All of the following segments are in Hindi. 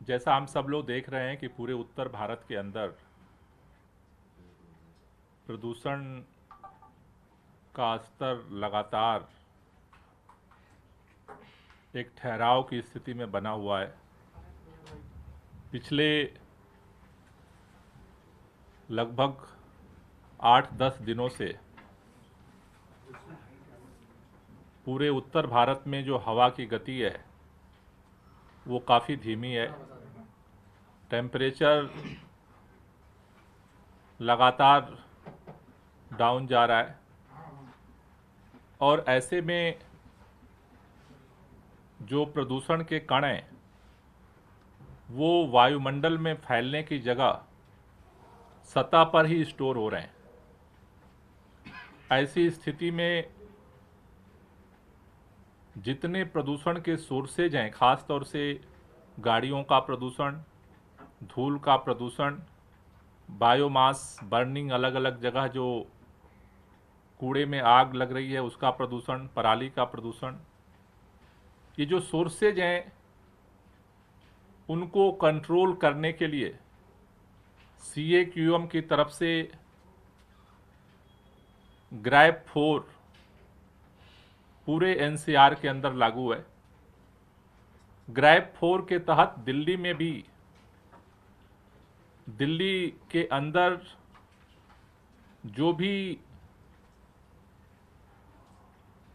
जैसा हम सब लोग देख रहे हैं कि पूरे उत्तर भारत के अंदर प्रदूषण का स्तर लगातार एक ठहराव की स्थिति में बना हुआ है। पिछले लगभग 8-10 दिनों से पूरे उत्तर भारत में जो हवा की गति है वो काफ़ी धीमी है। टेम्परेचर लगातार डाउन जा रहा है और ऐसे में जो प्रदूषण के कण हैं वो वायुमंडल में फैलने की जगह सतह पर ही स्टोर हो रहे हैं। ऐसी स्थिति में जितने प्रदूषण के सोर्सेज हैं, खास तौर से गाड़ियों का प्रदूषण, धूल का प्रदूषण, बायोमास बर्निंग, अलग अलग जगह जो कूड़े में आग लग रही है उसका प्रदूषण, पराली का प्रदूषण, ये जो सोर्सेज हैं उनको कंट्रोल करने के लिए CAQM की तरफ से ग्रैप 4 पूरे NCR के अंदर लागू है। ग्रैप 4 के तहत दिल्ली में भी, दिल्ली के अंदर जो भी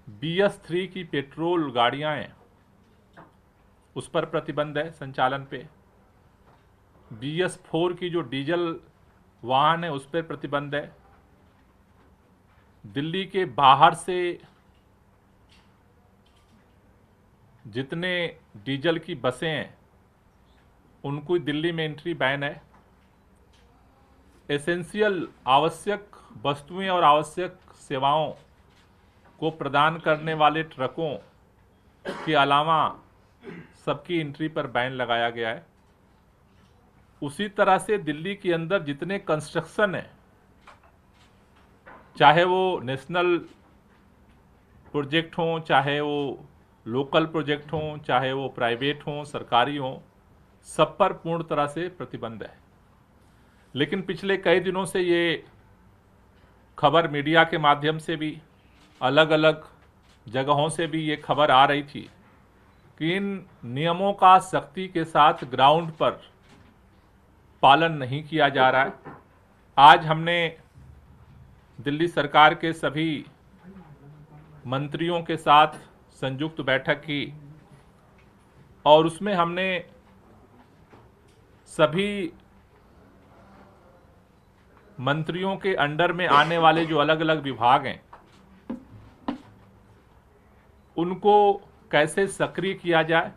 BS3 की पेट्रोल गाड़ियां हैं उस पर प्रतिबंध है संचालन पे। BS4 की जो डीजल वाहन है उस पर प्रतिबंध है। दिल्ली के बाहर से जितने डीजल की बसें हैं उनको दिल्ली में एंट्री बैन है। एसेंशियल आवश्यक वस्तुएं और आवश्यक सेवाओं को प्रदान करने वाले ट्रकों के अलावा सबकी एंट्री पर बैन लगाया गया है। उसी तरह से दिल्ली के अंदर जितने कंस्ट्रक्शन है, चाहे वो नेशनल प्रोजेक्ट हों, चाहे वो लोकल प्रोजेक्ट हों, चाहे वो प्राइवेट हों, सरकारी हों, सब पर पूर्ण तरह से प्रतिबंध है। लेकिन पिछले कई दिनों से ये खबर मीडिया के माध्यम से भी, अलग अलग जगहों से भी ये खबर आ रही थी कि इन नियमों का सख्ती के साथ ग्राउंड पर पालन नहीं किया जा रहा है। आज हमने दिल्ली सरकार के सभी मंत्रियों के साथ संयुक्त बैठक की और उसमें हमने सभी मंत्रियों के अंडर में आने वाले जो अलग अलग विभाग हैं उनको कैसे सक्रिय किया जाए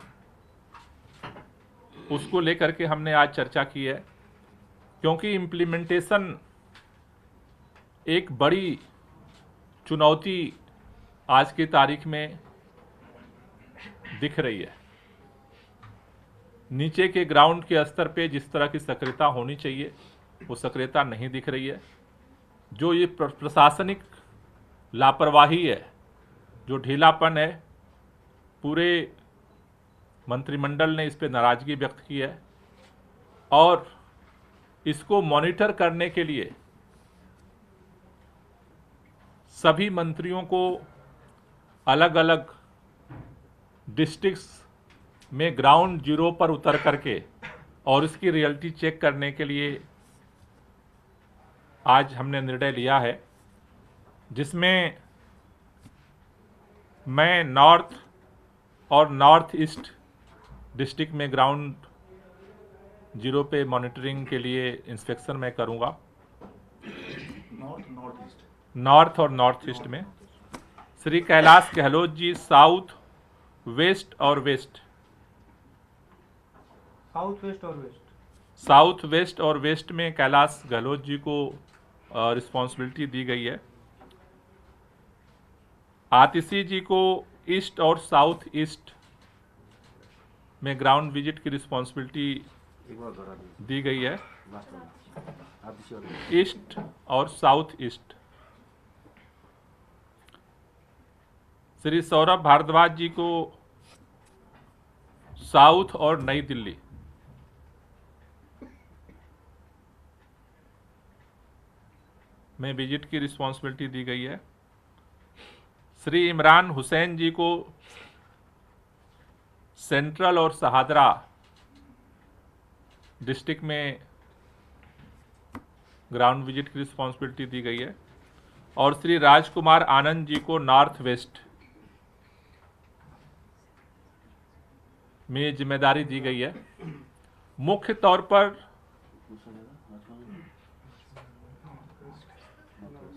उसको लेकर के हमने आज चर्चा की है। क्योंकि इम्प्लीमेंटेशन एक बड़ी चुनौती आज की तारीख में दिख रही है। नीचे के ग्राउंड के स्तर पे जिस तरह की सक्रियता होनी चाहिए वो सक्रियता नहीं दिख रही है। जो ये प्रशासनिक लापरवाही है, जो ढीलापन है, पूरे मंत्रिमंडल ने इस पे नाराजगी व्यक्त की है और इसको मॉनिटर करने के लिए सभी मंत्रियों को अलग अलग डिस्ट्रिक्ट्स में ग्राउंड जीरो पर उतर करके और इसकी रियलिटी चेक करने के लिए आज हमने निर्णय लिया है, जिसमें मैं नॉर्थ और नॉर्थ ईस्ट डिस्ट्रिक्ट में ग्राउंड जीरो पे मॉनिटरिंग के लिए इंस्पेक्शन मैं करूंगा। नॉर्थ और नॉर्थ ईस्ट में श्री कैलाश गहलोत जी साउथ वेस्ट और वेस्ट, साउथ वेस्ट और वेस्ट में कैलाश गहलोत जी को रिस्पॉन्सिबिलिटी दी गई है। आतिशी जी को ईस्ट और साउथ ईस्ट में ग्राउंड विजिट की रिस्पॉन्सिबिलिटी दी गई है। ईस्ट और साउथ ईस्ट। श्री सौरभ भारद्वाज जी को साउथ और नई दिल्ली, में विजिट की रिस्पॉन्सिबिलिटी दी गई है। श्री इमरान हुसैन जी को सेंट्रल और शहादरा डिस्ट्रिक्ट में ग्राउंड विजिट की रिस्पॉन्सिबिलिटी दी गई है और श्री राजकुमार आनंद जी को नॉर्थ वेस्ट में जिम्मेदारी दी गई है। मुख्य तौर पर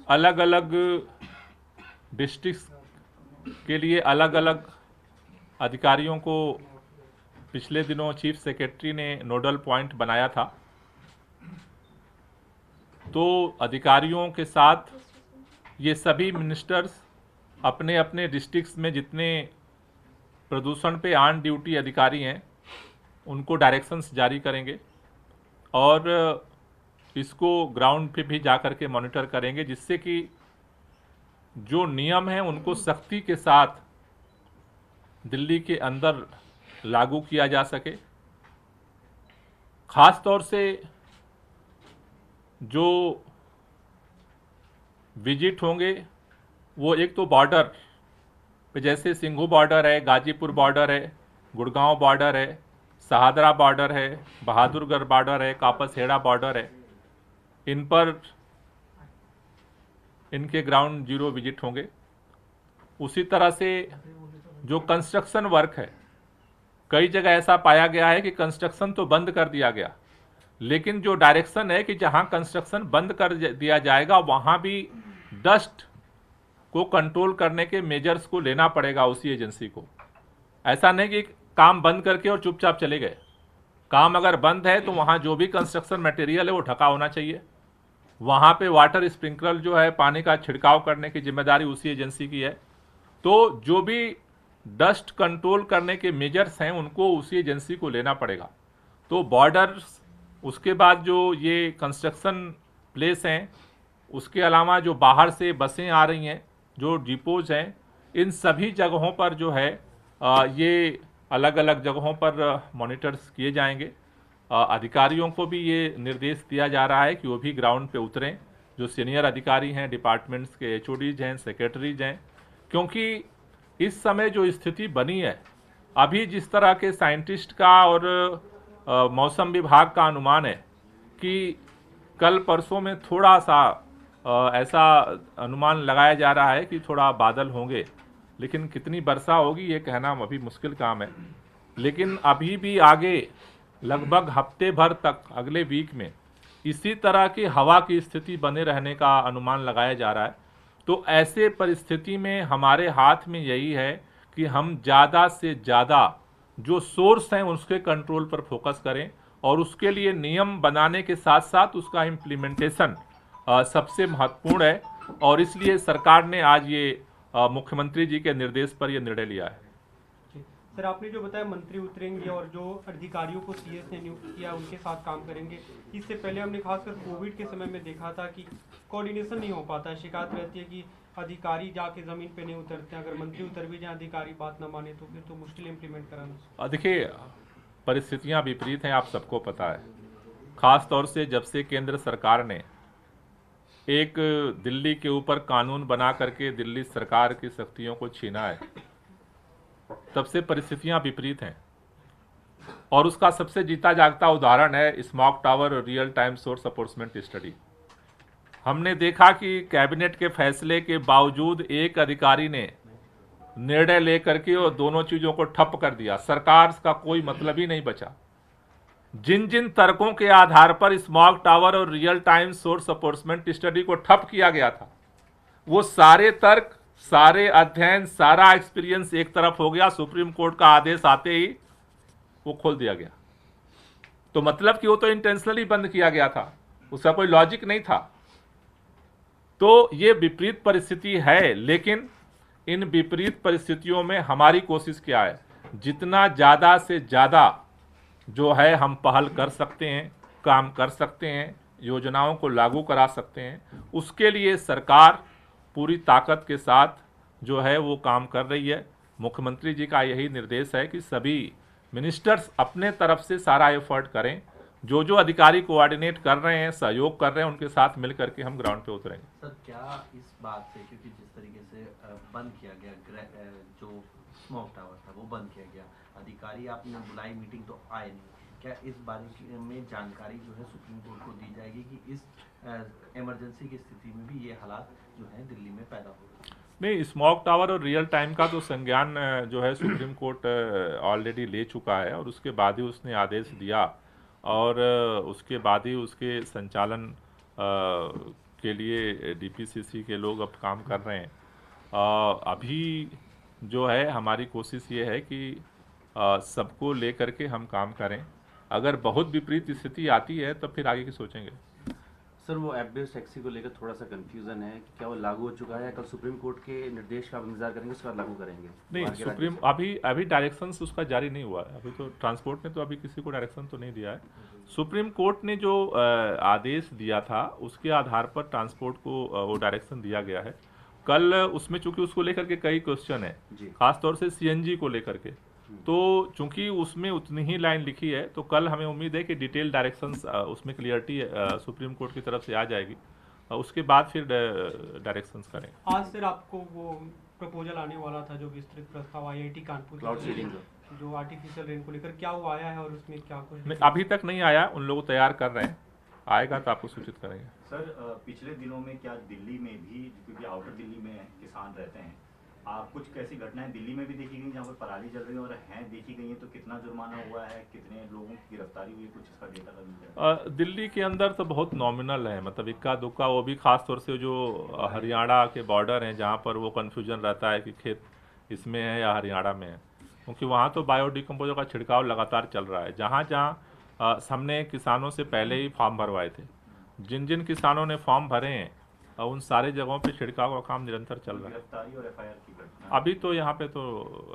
अलग अलग डिस्ट्रिक्ट के लिए अलग अलग अधिकारियों को पिछले दिनों चीफ सेक्रेटरी ने नोडल पॉइंट बनाया था। तो अधिकारियों के साथ ये सभी मिनिस्टर्स अपने अपने डिस्ट्रिक्ट्स में जितने प्रदूषण पे ऑन ड्यूटी अधिकारी हैं उनको डायरेक्शंस जारी करेंगे और इसको ग्राउंड पे भी जा कर के मॉनिटर करेंगे, जिससे कि जो नियम हैं उनको सख्ती के साथ दिल्ली के अंदर लागू किया जा सके। खास तौर से जो विजिट होंगे वो एक तो बॉर्डर पे, जैसे सिंघू बॉर्डर है, गाजीपुर बॉर्डर है, गुड़गांव बॉर्डर है, शहादरा बॉर्डर है, बहादुरगढ़ बॉर्डर है, कापसहेड़ा बॉर्डर है, इन पर इनके ग्राउंड जीरो विजिट होंगे। उसी तरह से जो कंस्ट्रक्शन वर्क है, कई जगह ऐसा पाया गया है कि कंस्ट्रक्शन तो बंद कर दिया गया, लेकिन जो डायरेक्शन है कि जहां कंस्ट्रक्शन बंद कर दिया जाएगा वहां भी डस्ट को कंट्रोल करने के मेजर्स को लेना पड़ेगा उसी एजेंसी को। ऐसा नहीं कि काम बंद करके और चुपचाप चले गए। काम अगर बंद है तो वहां जो भी कंस्ट्रक्शन मटेरियल है वो ढका होना चाहिए। वहां पे वाटर स्प्रिंकलर जो है, पानी का छिड़काव करने की जिम्मेदारी उसी एजेंसी की है। तो जो भी डस्ट कंट्रोल करने के मेजर्स हैं उनको उसी एजेंसी को लेना पड़ेगा। तो बॉर्डर्स, उसके बाद जो ये कंस्ट्रक्शन प्लेस हैं, उसके अलावा जो बाहर से बसें आ रही हैं, जो डिपोज हैं, इन सभी जगहों पर जो है ये अलग अलग जगहों पर मॉनिटर्स किए जाएंगे। अधिकारियों को भी ये निर्देश दिया जा रहा है कि वो भी ग्राउंड पे उतरें, जो सीनियर अधिकारी हैं, डिपार्टमेंट्स के एचओडीज हैं, सेक्रेटरीज हैं, क्योंकि इस समय जो स्थिति बनी है, अभी जिस तरह के साइंटिस्ट का और मौसम विभाग का अनुमान है कि कल परसों में थोड़ा सा ऐसा अनुमान लगाया जा रहा है कि थोड़ा बादल होंगे, लेकिन कितनी वर्षा होगी ये कहना अभी मुश्किल काम है। लेकिन अभी भी आगे लगभग हफ्ते भर तक, अगले वीक में इसी तरह की हवा की स्थिति बने रहने का अनुमान लगाया जा रहा है। तो ऐसे परिस्थिति में हमारे हाथ में यही है कि हम ज़्यादा से ज़्यादा जो सोर्स हैं उसके कंट्रोल पर फोकस करें और उसके लिए नियम बनाने के साथ साथ उसका इम्प्लीमेंटेशन सबसे महत्वपूर्ण है। और इसलिए सरकार ने आज ये मुख्यमंत्री जी के निर्देश पर यह निर्णय लिया है। सर, आपने जो बताया मंत्री उतरेंगे और जो अधिकारियों को सीएस ने नियुक्त किया उनके साथ काम करेंगे। इससे पहले हमने खासकर कोविड के समय में देखा था कि कोऑर्डिनेशन नहीं हो पाता, शिकायत रहती है कि अधिकारी जाके ज़मीन पे नहीं उतरते, अगर मंत्री उतर भी जाए अधिकारी बात ना माने तो फिर तो मुश्किल इम्प्लीमेंट कराना। देखिए, परिस्थितियाँ विपरीत हैं, आप सबको पता है। खास तौर से जब से केंद्र सरकार ने एक दिल्ली के ऊपर कानून बना करके दिल्ली सरकार की शक्तियों को छीना है, तब से परिस्थितियां विपरीत हैं। और उसका सबसे जीता जागता उदाहरण है स्मॉग टावर और रियल टाइम सोर्स अप्रोचमेंट स्टडी। हमने देखा कि कैबिनेट के फैसले के बावजूद एक अधिकारी ने निर्णय लेकर के और दोनों चीजों को ठप कर दिया। सरकार का कोई मतलब ही नहीं बचा। जिन जिन तर्कों के आधार पर स्मॉग टावर और रियल टाइम सोर्स अप्रोचमेंट स्टडी को ठप किया गया था, वो सारे तर्क, सारे अध्ययन, सारा एक्सपीरियंस एक तरफ हो गया। सुप्रीम कोर्ट का आदेश आते ही वो खोल दिया गया। तो मतलब कि वो तो इंटेंशनली बंद किया गया था, उसका कोई लॉजिक नहीं था। तो ये विपरीत परिस्थिति है, लेकिन इन विपरीत परिस्थितियों में हमारी कोशिश क्या है, जितना ज़्यादा से ज़्यादा जो है हम पहल कर सकते हैं, काम कर सकते हैं, योजनाओं को लागू करा सकते हैं, उसके लिए सरकार पूरी ताकत के साथ जो है वो काम कर रही है। मुख्यमंत्री जी का यही निर्देश है कि सभी मिनिस्टर्स अपने तरफ से सारा एफर्ट करें जो जो अधिकारी कोऑर्डिनेट कर रहे हैं, सहयोग कर रहे हैं, उनके साथ मिल करके हम ग्राउंड पे उतरेंगे। सर क्या इस बात से, क्योंकि जिस तरीके से बंद किया गया जो स्मोक टावर था वो बंद किया गया, अधिकारी आपने बुलाई, मीटिंग तो आए नहीं, क्या इस बारे में जानकारी जो है सुप्रीम कोर्ट को दी जाएगी कि इस इमरजेंसी की स्थिति में भी ये हालात जो है दिल्ली में पैदा हो रहे हैं? नहीं, स्मोक टावर और रियल टाइम का तो संज्ञान जो है सुप्रीम कोर्ट ऑलरेडी ले चुका है, और उसके बाद ही उसने आदेश दिया, और उसके बाद ही उसके संचालन के लिए डीपीसीसी के लोग अब काम कर रहे हैं। अभी जो है हमारी कोशिश ये है कि सबको ले करके हम काम करें। अगर बहुत विपरीत स्थिति आती है तो फिर आगे की सोचेंगे। सर वो ऐप बेस्ड टैक्सी को लेकर थोड़ा सा कंफ्यूजन है कि क्या वो लागू हो चुका है, कल सुप्रीम कोर्ट के निर्देश का आप इंतजार करेंगे, उसके बाद लागू करेंगे? नहीं, बाकी सुप्रीम अभी डायरेक्शंस उसका जारी नहीं हुआ है। अभी तो ट्रांसपोर्ट ने तो अभी किसी को डायरेक्शन तो नहीं दिया है। सुप्रीम कोर्ट ने जो आदेश दिया था उसके आधार पर ट्रांसपोर्ट को वो डायरेक्शन दिया गया है। कल उसमें चूंकि उसको लेकर के कई क्वेश्चन है, जी। खासतौर से सीएनजी को लेकर के, तो चूंकि उसमें उतनी ही लाइन लिखी है, तो कल हमें उम्मीद है कि डिटेल डायरेक्शंस उसमें क्लियरिटी सुप्रीम कोर्ट की तरफ से आ जाएगी, उसके बाद फिर डायरेक्शंस करें। आज सर आपको वो प्रपोजल आने वाला था, जो विस्तृत प्रस्ताव आईआईटी कानपुर क्लाउड सीडिंग जो आर्टिफिशियल रेन को लेकर, क्या वो आया है और उसमें क्या कुछ? नहीं, अभी तक नहीं आया, उन लोग तैयार कर रहे हैं, आएगा तो आपको सूचित करेंगे। सर पिछले दिनों में क्या दिल्ली में भी, क्योंकि आउटर दिल्ली में किसान रहते हैं, आप कुछ कैसी घटनाएं दिल्ली में भी देखी गई जहाँ पर पराली जल रही है, और हैं देखी गई हैं, तो कितना जुर्माना हुआ है, कितने लोगों की गिरफ्तारी हुई, कुछ इसका डेटा का मिल जाए? दिल्ली के अंदर तो बहुत नॉमिनल है, मतलब इक्का दुक्का, वो भी खास तौर से जो हरियाणा के बॉर्डर हैं जहाँ पर वो कन्फ्यूजन रहता है कि खेत इसमें है या हरियाणा में है, क्योंकि वहाँ तो बायोडिकम्पोजर का छिड़काव लगातार चल रहा है। जहाँ जहाँ हमने किसानों से पहले ही फॉर्म भरवाए थे, जिन जिन किसानों ने फॉर्म भरे हैं उन सारे जगहों पे छिड़काव का काम निरंतर चल रहा है। गिरफ्तारी और एफआईआर की घटना अभी तो यहाँ पे तो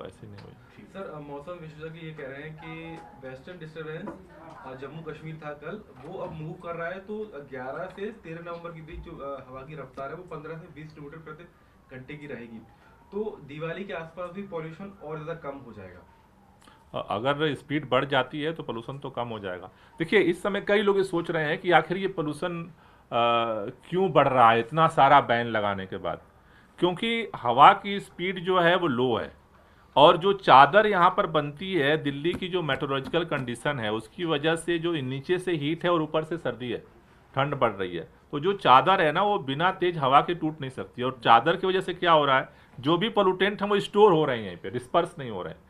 ऐसी नहीं हुई। सर मौसम विशेषज्ञ ये कह रहे हैं कि वेस्टर्न डिस्टर्बेंस जम्मू कश्मीर था कल, वो अब मूव कर रहा है, तो 11 से 13 नवंबर के बीच जो हवा की रफ्तार है वो 15 से 20 किलोमीटर प्रति घंटे की रहेगी, तो दिवाली के आसपास भी पॉल्यूशन और ज़्यादा कम हो जाएगा। अगर स्पीड बढ़ जाती है तो पोल्यूशन तो कम हो जाएगा। देखिए, इस समय कई लोग ये सोच रहे हैं कि आखिर ये पोल्यूशन क्यों बढ़ रहा है इतना सारा बैन लगाने के बाद, क्योंकि हवा की स्पीड जो है वो लो है, और जो चादर यहाँ पर बनती है, दिल्ली की जो मेट्रोलॉजिकल कंडीशन है उसकी वजह से जो नीचे से हीट है और ऊपर से सर्दी है, ठंड बढ़ रही है, तो जो चादर है ना वो बिना तेज हवा के टूट नहीं सकती, और चादर की वजह से क्या हो रहा है, जो भी पोल्यूटेंट हैं वो स्टोर हो रहे हैं यहीं पे, डिस्पर्स नहीं हो रहे हैं।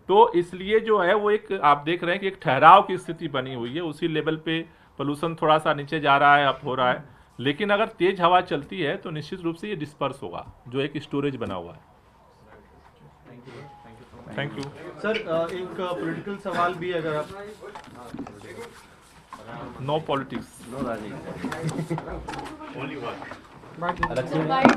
तो इसलिए जो है वो एक आप देख रहे हैं कि एक ठहराव की स्थिति बनी हुई है, उसी लेवल पे पोल्यूशन थोड़ा सा नीचे जा रहा है, अप हो रहा है, लेकिन अगर तेज हवा चलती है तो निश्चित रूप से ये डिस्पर्स होगा, जो एक स्टोरेज बना हुआ है। Thank you sir. एक पॉलिटिकल सवाल भी अगर आप। नो पॉलिटिक्स, नो राजनीति। Only one. बात